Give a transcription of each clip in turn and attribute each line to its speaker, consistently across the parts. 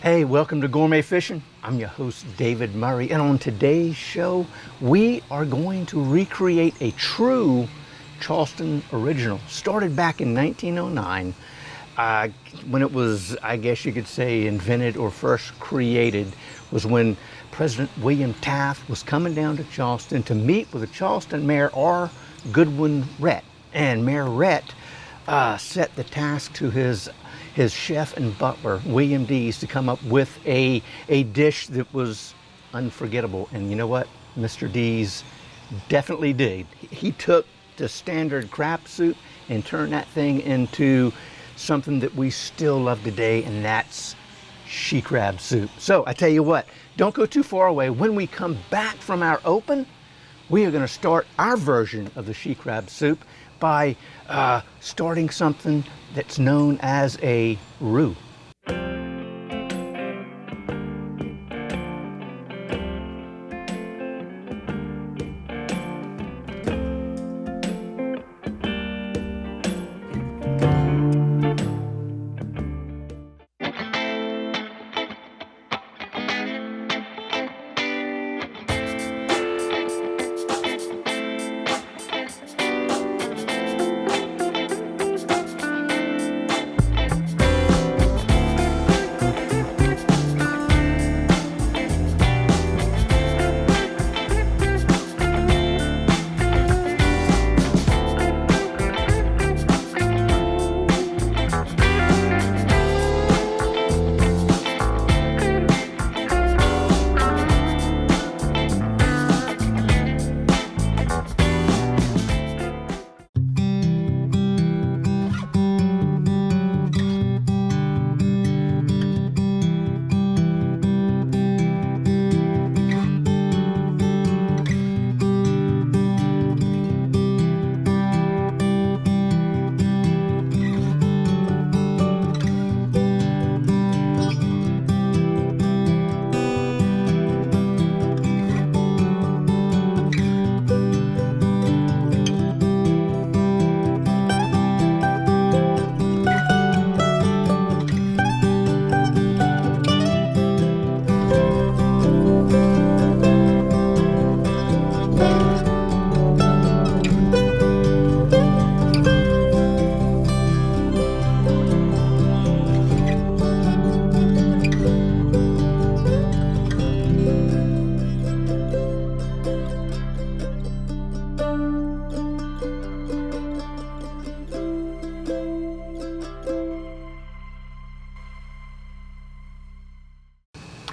Speaker 1: Hey, welcome to Gourmet Fishing. I'm your host, David Murray, and on today's show, we are going to recreate a true Charleston original. Started back in 1909, when it was, I guess you could say, invented or first created, was when President William Taft was coming down to Charleston to meet with the Charleston Mayor, R. Goodwin Rhett. And Mayor Rhett set the task to his chef and butler, William Dees, to come up with a dish that was unforgettable. And you know what? Mr. Dees definitely did. He took the standard crab soup and turned that thing into something that we still love today, and that's she crab soup. So I tell you what, don't go too far away. When we come back from our open, we are going to start our version of the she crab soup by starting something that's known as a roux.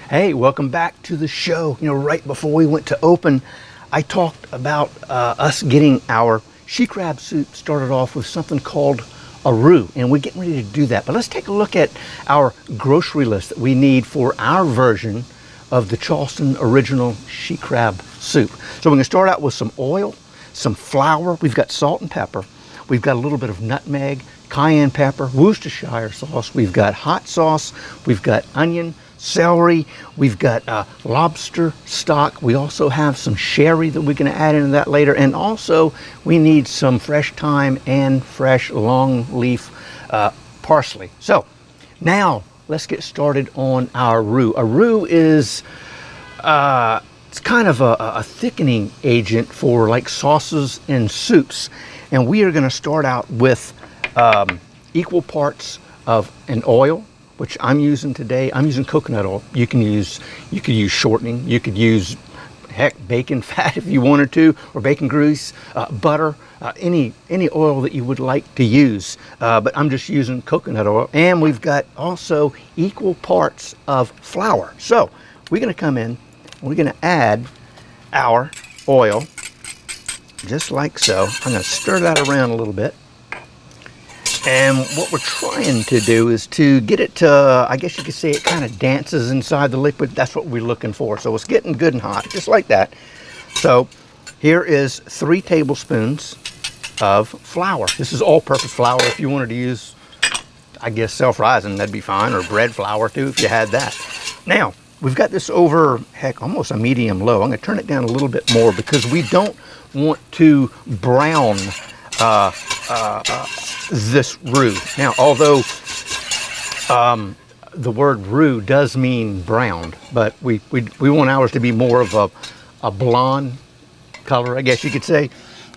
Speaker 1: Hey, welcome back to the show. You know, right before we went to open, I talked about us getting our she crab soup started off with something called a roux, and we're getting ready to do that. But let's take a look at our grocery list that we need for our version of the Charleston original she crab soup. So we're gonna start out with some oil, some flour, we've got salt and pepper, we've got a little bit of nutmeg, cayenne pepper, Worcestershire sauce, we've got hot sauce, we've got onion, celery, we've got lobster stock. We also have some sherry that we're going to add into that later, and also we need some fresh thyme and fresh long leaf parsley. So now let's get started on our roux. A roux is it's kind of a thickening agent for like sauces and soups, and we are going to start out with equal parts of an oil, which I'm using today. I'm using coconut oil. You could use shortening. You could use, heck, bacon fat if you wanted to, or bacon grease, butter, any oil that you would like to use. But I'm just using coconut oil. And we've got also equal parts of flour. So we're gonna come in, we're gonna add our oil, just like so. I'm gonna stir that around a little bit. And what we're trying to do is to get it to, I guess you could say it kind of dances inside the liquid. That's what we're looking for. So it's getting good and hot, just like that. So here is 3 tablespoons of flour. This is all-purpose flour. If you wanted to use, I guess, self-rising, that'd be fine, or bread flour too, if you had that. Now, we've got this over, heck, almost a medium-low. I'm gonna turn it down a little bit more because we don't want to brown this roux. Now, although the word roux does mean browned, but we want ours to be more of a blonde color, I guess you could say.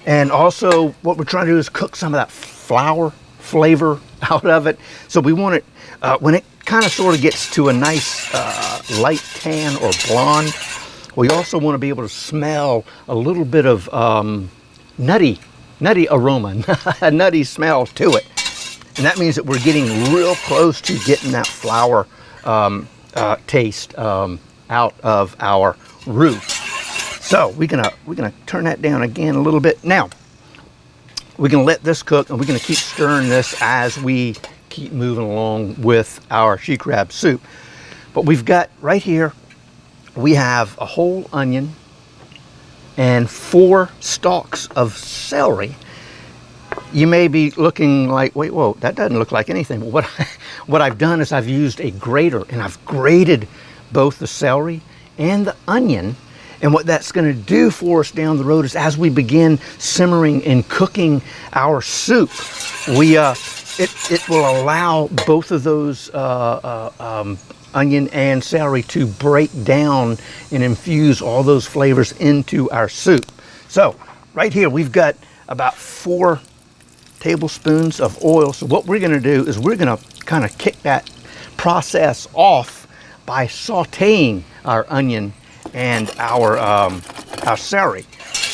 Speaker 1: And also what we're trying to do is cook some of that flour flavor out of it. So we want it, when it kind of sort of gets to a nice light tan or blonde, we also want to be able to smell a little bit of nutty aroma, a nutty smell to it. And that means that we're getting real close to getting that flour taste out of our roux. So we're gonna turn that down again a little bit. Now we're gonna let this cook, and we're gonna keep stirring this as we keep moving along with our she crab soup. But we've got right here, we have a whole onion and 4 stalks of celery. You may be looking like, wait, whoa, that doesn't look like anything. But what I've done is I've used a grater, and I've grated both the celery and the onion. And what that's going to do for us down the road is, as we begin simmering and cooking our soup, it will allow both of those onion and celery to break down and infuse all those flavors into our soup. So right here we've got about 4 tablespoons of oil. So what we're going to do is we're going to kind of kick that process off by sauteing our onion and our celery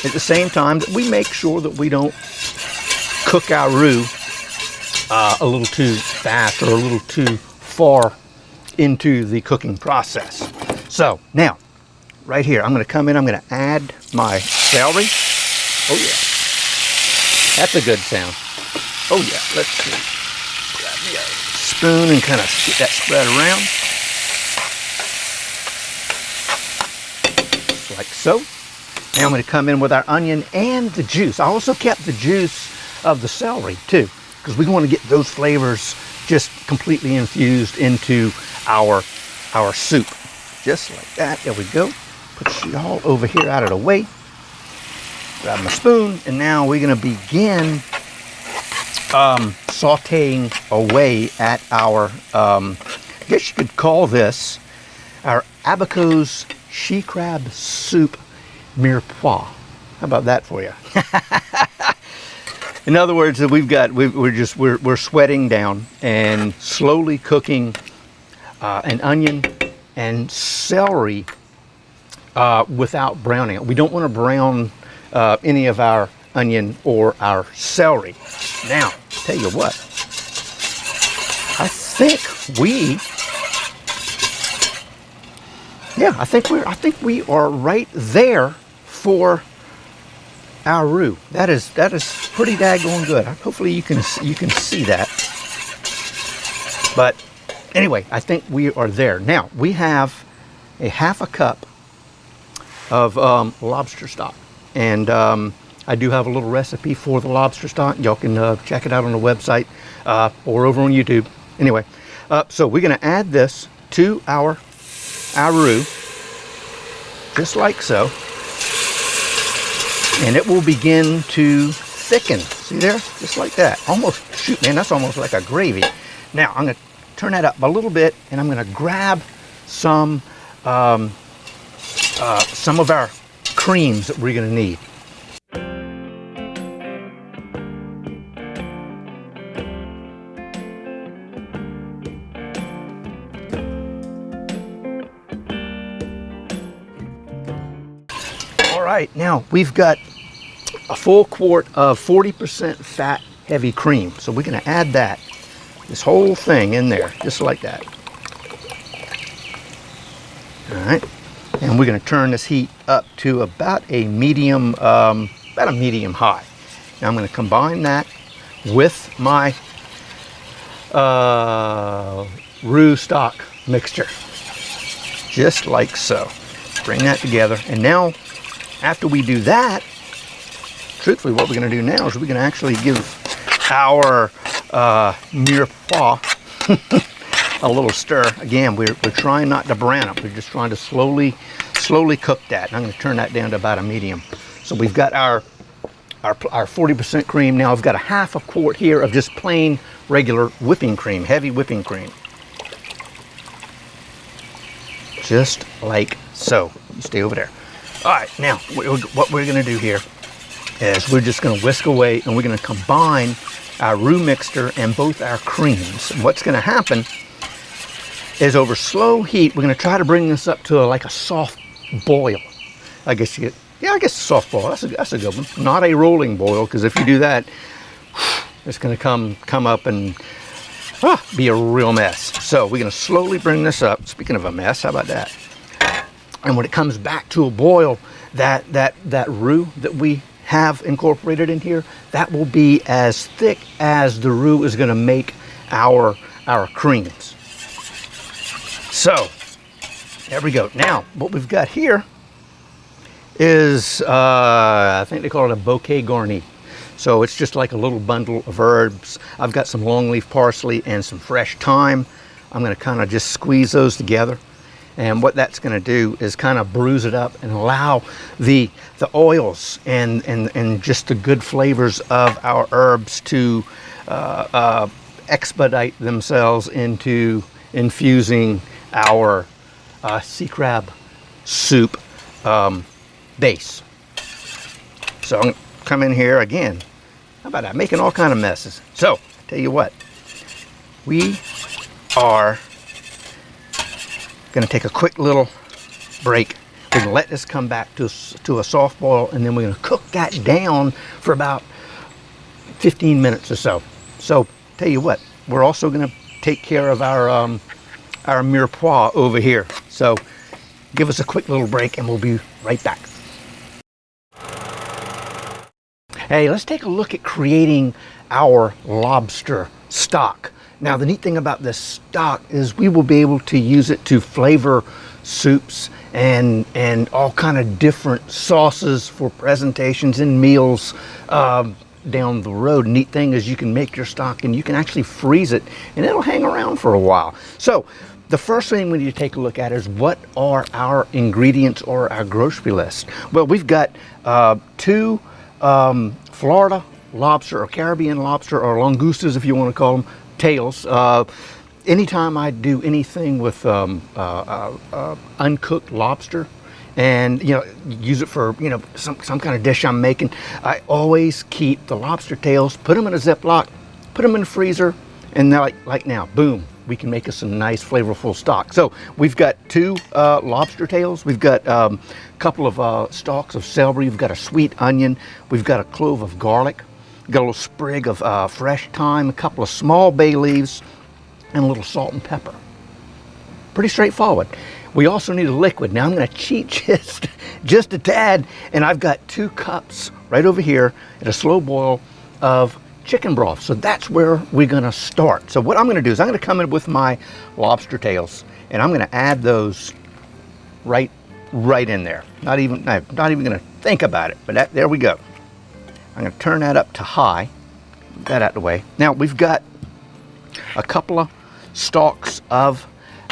Speaker 1: at the same time that we make sure that we don't cook our roux a little too fast or a little too far into the cooking process. So now right here I'm going to come in, I'm going to add my celery. Oh yeah, that's a good sound. Oh yeah, let's see. Grab me a spoon and kind of get that spread around. Like so. Now I'm going to come in with our onion and the juice. I also kept the juice of the celery too, because we want to get those flavors just completely infused into our soup. Just like that. There we go. Put you all over here out of the way. Grab my spoon, and now we're going to begin sauteing away at our, I guess you could call this our Abaco's she crab soup mirepoix. How about that for you? In other words, we're sweating down and slowly cooking an onion and celery without browning it. We don't want to brown any of our onion or our celery. Now, tell you what, I think we are right there for our roux. That is pretty daggone good. Hopefully you can see that. But anyway, I think we are there. Now we have a half a cup of lobster stock, and I do have a little recipe for the lobster stock. Y'all can check it out on the website or over on YouTube. Anyway, so we're going to add this to our roux, just like so, and it will begin to thicken. See there? Just like that. Almost, shoot man, that's almost like a gravy. Now I'm going to turn that up a little bit, and I'm going to grab some of our creams that we're going to need. All right, now we've got a full quart of 40% fat heavy cream. So we're going to add this whole thing in there, just like that. All right, and we're going to turn this heat up to about a medium high. Now I'm going to combine that with my roux stock mixture, just like so. Bring that together, and now after we do that, truthfully what we're going to do now is we're going to actually give our mirepoix a little stir. Again, we're trying not to brown it. We're just trying to slowly cook that. And I'm going to turn that down to about a medium. So we've got our 40% cream. Now I've got a half a quart here of just plain regular whipping cream, heavy whipping cream. just like so. You stay over there. All right, now what we're gonna do here is we're just gonna whisk away and we're gonna combine our roux mixture and both our creams. And what's gonna happen is over slow heat, we're gonna try to bring this up to like a soft boil. I guess a soft boil, that's a good one. Not a rolling boil, because if you do that, it's gonna come up and be a real mess. So we're gonna slowly bring this up. Speaking of a mess, how about that? And when it comes back to a boil, that roux that we have incorporated in here, that will be as thick as the roux is gonna make our creams. So there we go. Now what we've got here is I think they call it a bouquet garni. So it's just like a little bundle of herbs. I've got some long leaf parsley and some fresh thyme. I'm going to kind of just squeeze those together, and what that's going to do is kind of bruise it up and allow the oils and just the good flavors of our herbs to expedite themselves into infusing our sea crab soup base. So I'm going to come in here again. How about that? Making all kind of messes. So, tell you what, we are going to take a quick little break. We're going to let this come back to a soft boil, and then we're going to cook that down for about 15 minutes or so. So, tell you what, we're also going to take care of our mirepoix over here. So, give us a quick little break, and we'll be right back. Hey, let's take a look at creating our lobster stock. Now, the neat thing about this stock is we will be able to use it to flavor soups and all kind of different sauces for presentations and meals down the road. Neat thing is you can make your stock and you can actually freeze it and it'll hang around for a while. So the first thing we need to take a look at is what are our ingredients or our grocery list. Well, we've got two Florida lobster or Caribbean lobster, or langostas if you want to call them, tails. Anytime I do anything with uncooked lobster and use it for some kind of dish I'm making, I always keep the lobster tails, put them in a Ziploc, put them in the freezer, and they're like now, boom, we can make us some nice flavorful stock. So we've got two lobster tails, we've got a couple of stalks of celery, we've got a sweet onion, we've got a clove of garlic, we've got a little sprig of fresh thyme, a couple of small bay leaves, and a little salt and pepper. Pretty straightforward. We also need a liquid. Now I'm going to cheat just a tad, and I've got 2 cups right over here at a slow boil of chicken broth. So that's where we're going to start. So what I'm going to do is I'm going to come in with my lobster tails, and I'm going to add those right in there. Not even going to think about it, but there we go. I'm going to turn that up to high. Get that out of the way. Now we've got a couple of stalks of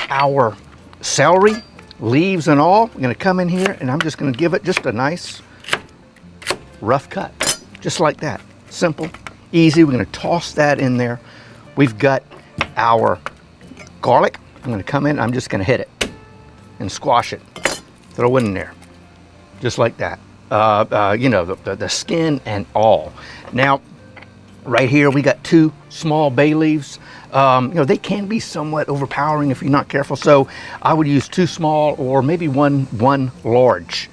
Speaker 1: our celery, leaves and all. I'm going to come in here and I'm just going to give it just a nice rough cut, just like that. Simple, easy. We're going to toss that in there. We've got our garlic. I'm going to come in, I'm just going to hit it and squash it, throw it in there, just like that. The skin and all. Now right here we got 2 small bay leaves. They can be somewhat overpowering if you're not careful, so I would use 2 small or maybe one large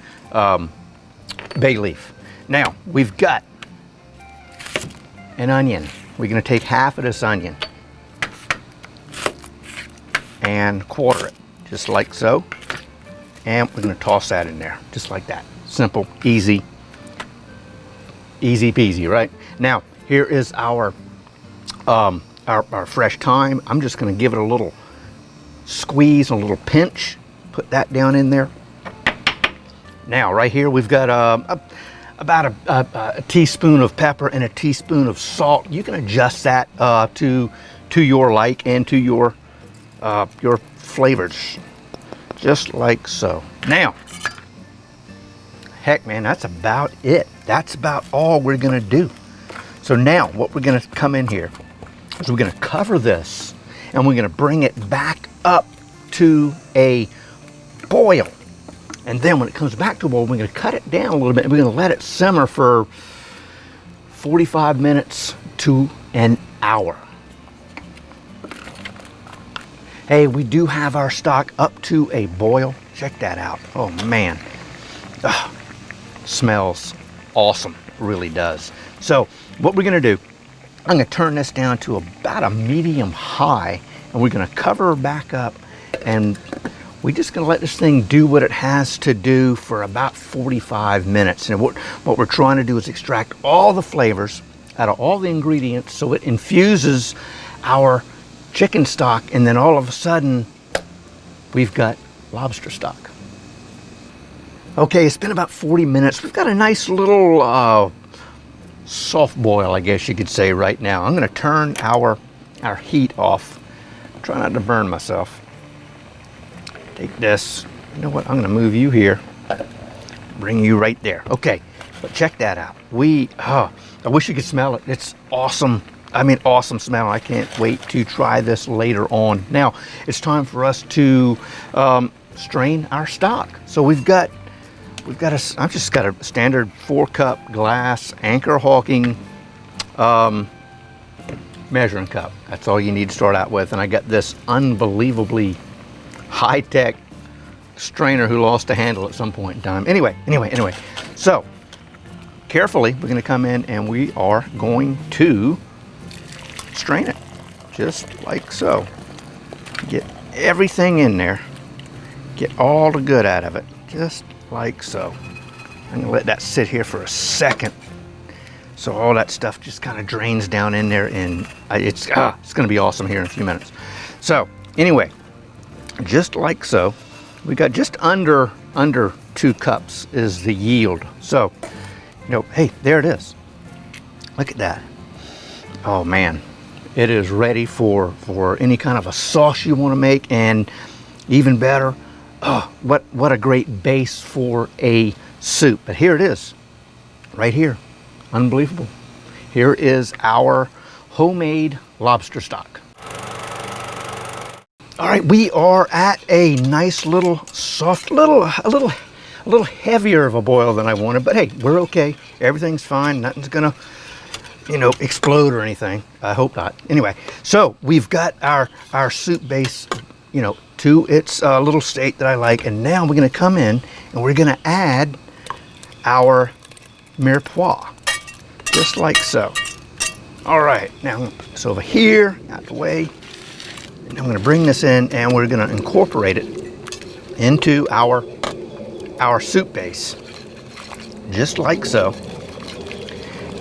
Speaker 1: bay leaf. Now we've got an onion. We're going to take half of this onion and quarter it just like so, and we're going to toss that in there just like that. Simple, easy peasy, right? Now here is our fresh thyme. I'm just going to give it a little squeeze, a little pinch, put that down in there. Now right here we've got about a teaspoon of pepper and a teaspoon of salt. You can adjust that to your like and to your flavors, just like so. Now, heck man, that's about it. That's about all we're going to do. So now what we're going to come in here is we're going to cover this and we're going to bring it back up to a boil. And then when it comes back to a boil, we're going to cut it down a little bit, and we're going to let it simmer for 45 minutes to an hour. Hey, we do have our stock up to a boil. Check that out. Oh man. Ugh. Smells awesome. Really does. So what we're going to do, I'm going to turn this down to about a medium high, and we're going to cover her back up, and we're just going to let this thing do what it has to do for about 45 minutes. And what we're trying to do is extract all the flavors out of all the ingredients so it infuses our chicken stock, and then all of a sudden we've got lobster stock. Okay, it's been about 40 minutes. We've got a nice little soft boil, I guess you could say, right now. I'm going to turn our heat off. Try not to burn myself. Take this. You know what? I'm going to move you here. Bring you right there. Okay, but check that out. I wish you could smell it. It's awesome. I mean, awesome smell. I can't wait to try this later on. Now, it's time for us to strain our stock. So I've just got a standard 4-cup glass Anchor Hawking measuring cup. That's all you need to start out with. And I got this unbelievably high-tech strainer who lost a handle at some point in time. Anyway. So carefully, we're going to come in and we are going to strain it just like so. Get everything in there. Get all the good out of it. Just like so. I'm gonna let that sit here for a second so all that stuff just kind of drains down in there, and it's gonna be awesome here in a few minutes. So anyway, just like so, we got just under 2 cups is the yield. So, hey, there it is. Look at that. Oh man, it is ready for any kind of a sauce you want to make, and even better, oh, what a great base for a soup. But here it is, right here. Unbelievable. Here is our homemade lobster stock. All right, we are at a nice little soft, a little heavier of a boil than I wanted, but hey, we're okay. Everything's fine. Nothing's gonna, explode or anything. I hope not. Anyway, so we've got our soup base, to its little state that I like, and now we're going to come in and we're going to add our mirepoix, just like so. All right, now it's over here, out the way, and I'm going to bring this in and we're going to incorporate it into our soup base, just like so.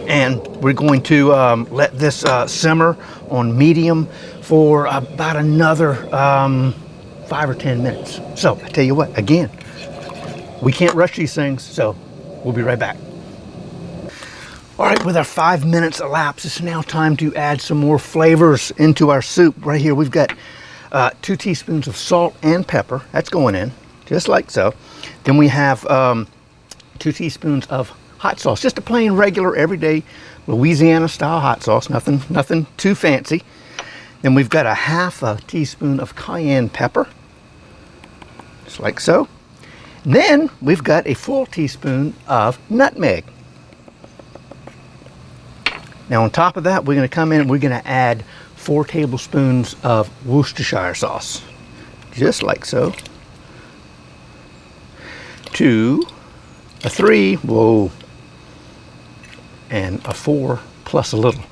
Speaker 1: And we're going to let this simmer on medium for about another 5 or 10 minutes. So I tell you what, again, we can't rush these things, so we'll be right back. All right, with our 5 minutes elapsed, it's now time to add some more flavors into our soup. Right here, we've got 2 teaspoons of salt and pepper. That's going in, just like so. Then we have 2 teaspoons of hot sauce, just a plain, regular, everyday Louisiana style hot sauce, nothing too fancy. Then we've got a half a teaspoon of cayenne pepper, just like so. And then we've got a full teaspoon of nutmeg. Now on top of that, we're going to come in and we're going to add 4 tablespoons of Worcestershire sauce, just like so. 2, a 3, whoa, and a 4 plus a little.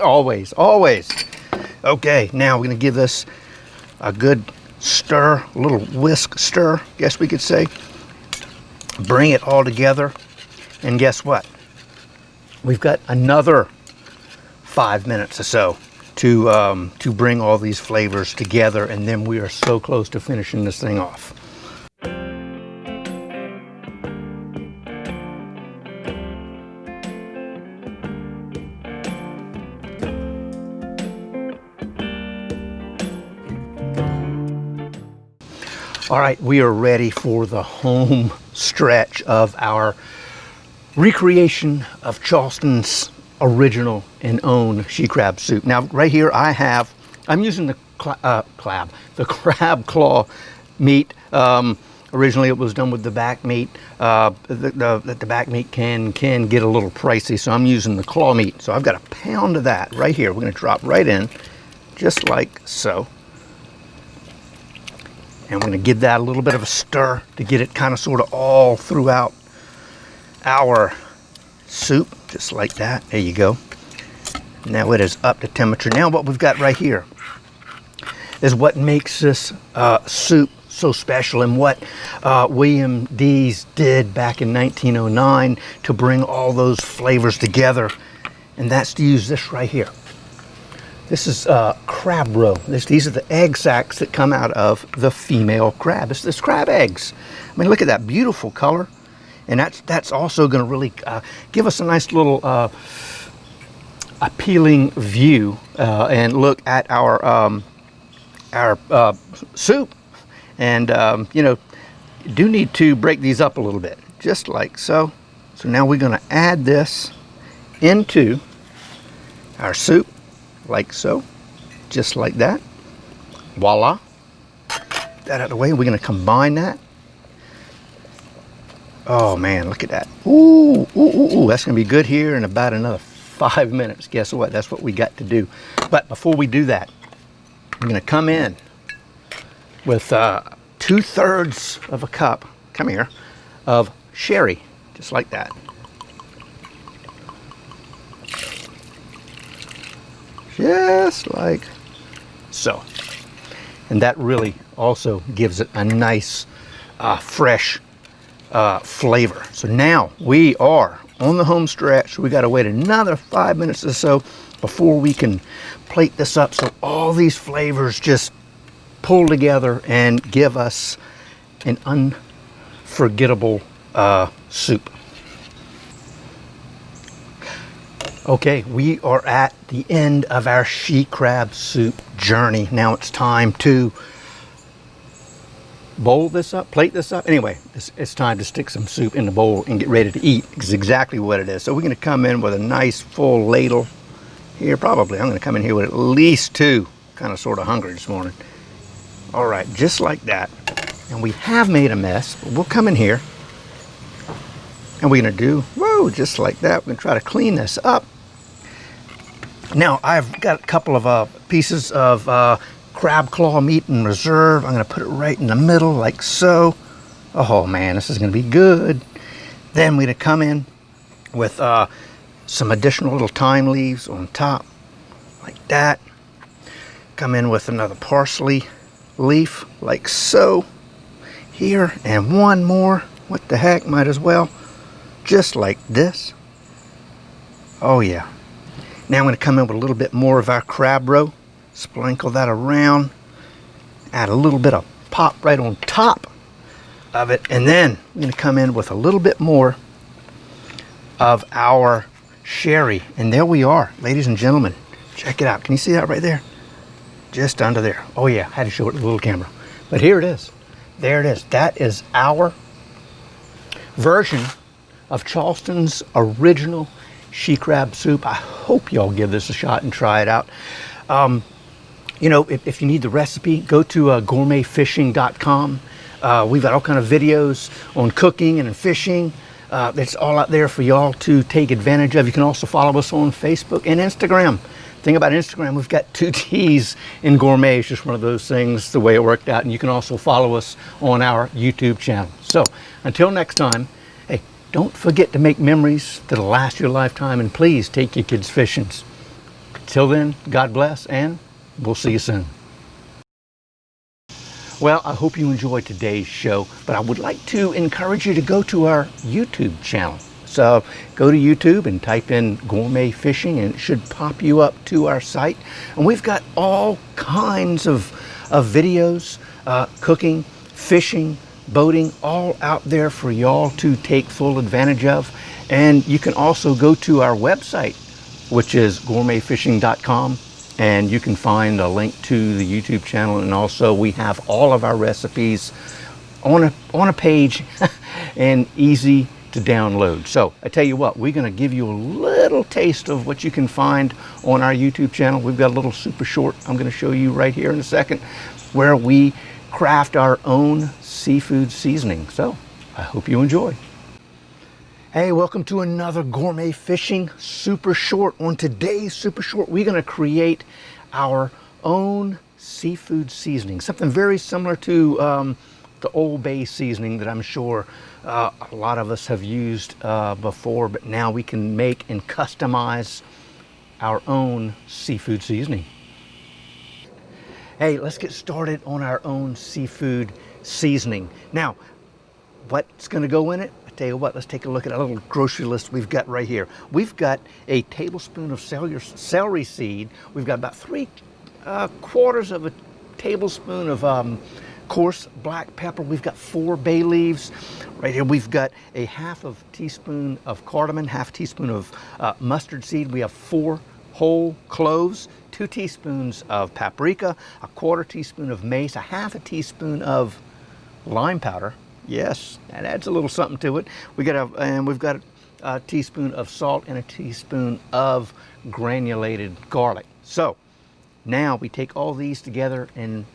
Speaker 1: always. Okay, now we're going to give this a good stir, a little whisk stir, guess we could say. Bring it all together, and guess what? We've got another 5 minutes or so to bring all these flavors together, and then we are so close to finishing this thing off. All right, we are ready for the home stretch of our recreation of Charleston's original and own she crab soup. Now, right here I'm using the crab claw meat. Originally it was done with the back meat. The back meat can get a little pricey, so I'm using the claw meat. So I've got a pound of that right here. We're going to drop right in, just like so. And we're going to give that a little bit of a stir to get it kind of sort of all throughout our soup, just like that. There you go. Now it is up to temperature. Now what we've got right here is what makes this soup so special, and what William Dees did back in 1909 to bring all those flavors together, and that's to use this right here. This is crab roe. These are the egg sacs that come out of the female crab. It's crab eggs. I mean, look at that beautiful color, and that's also going to really give us a nice little appealing view and look at our soup. And you know, you do need to break these up a little bit, just like so. So now we're going to add this into our soup, like so, just like that. Voila. Get that out of the way. We're going to combine that. Oh man, look at that. Ooh, ooh, ooh, ooh. That's going to be good here in about another 5 minutes. Guess what? That's what we got to do. But before we do that, I'm going to come in with 2/3 of a cup, come here, of sherry, just like that. Just like so. And that really also gives it a nice, fresh flavor. So now we are on the home stretch. We got to wait another 5 minutes or so before we can plate this up, so all these flavors just pull together and give us an unforgettable soup. Okay, we are at the end of our she crab soup journey. Now it's time to bowl this up, plate this up. Anyway, it's time to stick some soup in the bowl and get ready to eat. It's exactly what it is. So we're going to come in with a nice full ladle here. Probably I'm going to come in here with at least 2. Kind of sort of hungry this morning. All right, just like that. And we have made a mess, but we'll come in here and we're going to do, whoa, just like that. We're going to try to clean this up. Now, I've got a couple of pieces of crab claw meat in reserve. I'm going to put it right in the middle, like so. Oh man, this is going to be good. Then we're going to come in with some additional little thyme leaves on top, like that. Come in with another parsley leaf, like so, here, and one more. What the heck, might as well, just like this. Oh yeah. Now I'm going to come in with a little bit more of our crab roe, sprinkle that around, add a little bit of pop right on top of it, and then I'm going to come in with a little bit more of our sherry, and there we are, ladies and gentlemen. Check it out. Can you see that right there? Just under there. Oh yeah, I had to show it with a little camera. But here it is. There it is. That is our version of Charleston's original she crab soup. I hope y'all give this a shot and try it out. You know, if you need the recipe, go to gourmetfishing.com. We've got all kind of videos on cooking and fishing. It's all out there for y'all to take advantage of. You can also follow us on Facebook and Instagram. Thing about Instagram, we've got 2 T's in gourmet. It's just one of those things, the way it worked out. And you can also follow us on our YouTube channel. So until next time, hey, don't forget to make memories that'll last your lifetime, and please take your kids fishing. Till then, God bless, and we'll see you soon. Well, I hope you enjoyed today's show, but I would like to encourage you to go to our YouTube channel. So go to YouTube and type in Gourmet Fishing, and it should pop you up to our site. And we've got all kinds of videos, cooking, fishing, boating, all out there for y'all to take full advantage of. And you can also go to our website, which is gourmetfishing.com, and you can find a link to the YouTube channel. And also we have all of our recipes on a page and easy to download. So I tell you what, we're going to give you a little taste of what you can find on our YouTube channel. We've got a little super short I'm going to show you right here in a second, where we craft our own seafood seasoning. So I hope you enjoy. Hey, welcome to another Gourmet Fishing Super Short. On today's Super Short, we're going to create our own seafood seasoning, something very similar to the Old Bay seasoning that I'm sure a lot of us have used before, but now we can make and customize our own seafood seasoning. Hey, let's get started on our own seafood seasoning. Now, what's going to go in it? I tell you what, let's take a look at a little grocery list we've got right here. We've got a tablespoon of celery seed. We've got about 3/4 of a tablespoon of coarse black pepper. We've got 4 bay leaves. Right here we've got a 1/2 teaspoon of cardamom, 1/2 teaspoon of mustard seed. We have 4 whole cloves, 2 teaspoons of paprika, 1/4 teaspoon of mace, 1/2 teaspoon of lime powder. Yes, that adds a little something to it. We've got a teaspoon of salt and a teaspoon of granulated garlic. So now we take all these together and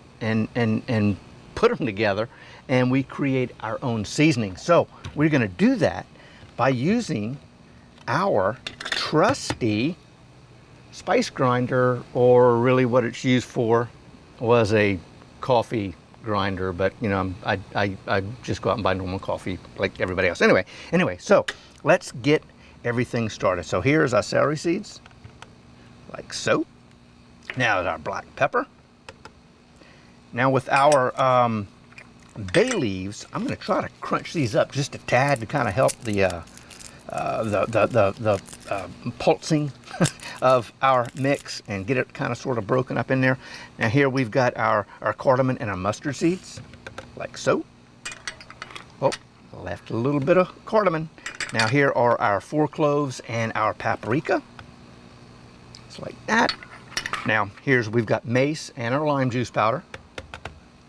Speaker 1: put them together, and we create our own seasoning. So we're going to do that by using our trusty spice grinder, or really what it's used for was a coffee grinder, but you know, I just go out and buy normal coffee like everybody else. Anyway, so let's get everything started. So here's our celery seeds, like so. Now our black pepper. Now with our bay leaves, I'm going to try to crunch these up just a tad to kind of help the pulsing of our mix and get it kind of sort of broken up in there. Now here we've got our cardamom and our mustard seeds, like so. Oh, left a little bit of cardamom. Now here are our 4 cloves and our paprika. It's like that. Now we've got mace and our lime juice powder.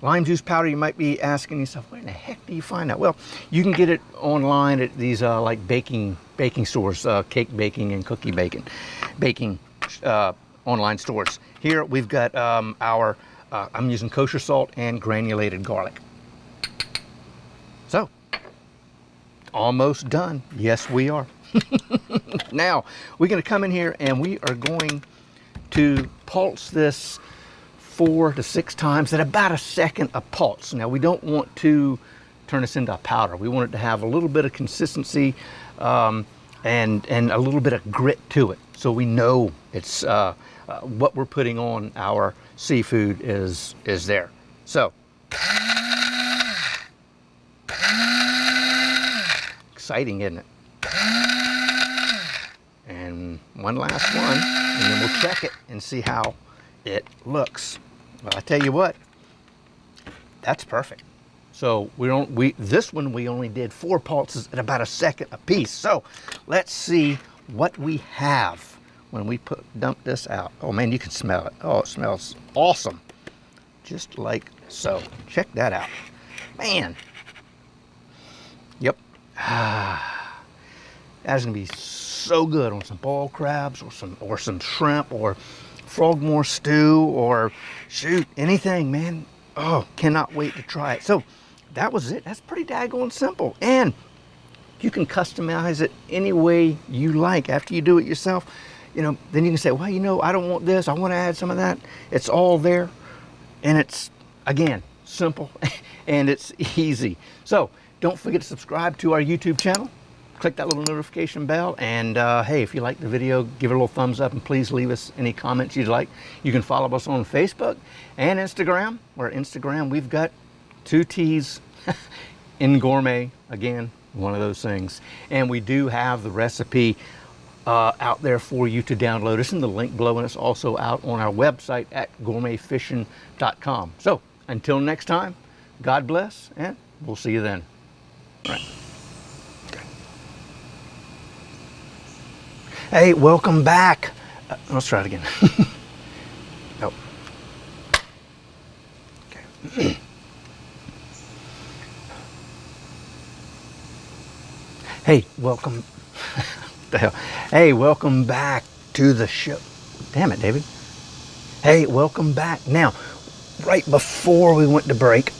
Speaker 1: Lime juice powder, you might be asking yourself, where in the heck do you find that? Well, you can get it online at these like baking stores, cake baking and cookie baking online stores. Here we've got I'm using kosher salt and granulated garlic. So, almost done. Yes, we are. Now, we're going to come in here and we are going to pulse this 4 to 6 times at about a second a pulse. Now we don't want to turn this into a powder. We want it to have a little bit of consistency and a little bit of grit to it, so we know it's what we're putting on our seafood is there. So exciting, isn't it? And one last one, and then we'll check it and see how it looks. Well, I tell you what, that's perfect. So this one we only did 4 pulses at about a second a piece. So let's see what we have when we dump this out. Oh man, you can smell it. Oh, it smells awesome, just like so. Check that out, man. Yep. That's gonna be so good on some boiled crabs or some shrimp or frogmore stew, or shoot, anything, man. Oh, cannot wait to try it. So that was it. That's pretty daggone simple, and you can customize it any way you like. After you do it yourself, you know, then you can say, well, you know, I don't want this, I want to add some of that. It's all there, and it's, again, simple and it's easy. So don't forget to subscribe to our YouTube channel. Click that little notification bell, and hey, if you like the video, give it a little thumbs up, and please leave us any comments you'd like. You can follow us on Facebook and Instagram. Where Instagram, we've got 2 T's in gourmet, again, one of those things. And we do have the recipe out there for you to download. It's in the link below, and it's also out on our website at gourmetfishing.com. So until next time, God bless, and we'll see you then. All right. Hey, welcome back. Let's try it again. Nope. Okay. Hey, welcome. What the hell? Hey, welcome back to the show. Damn it, David. Hey, welcome back. Now, right before we went to break,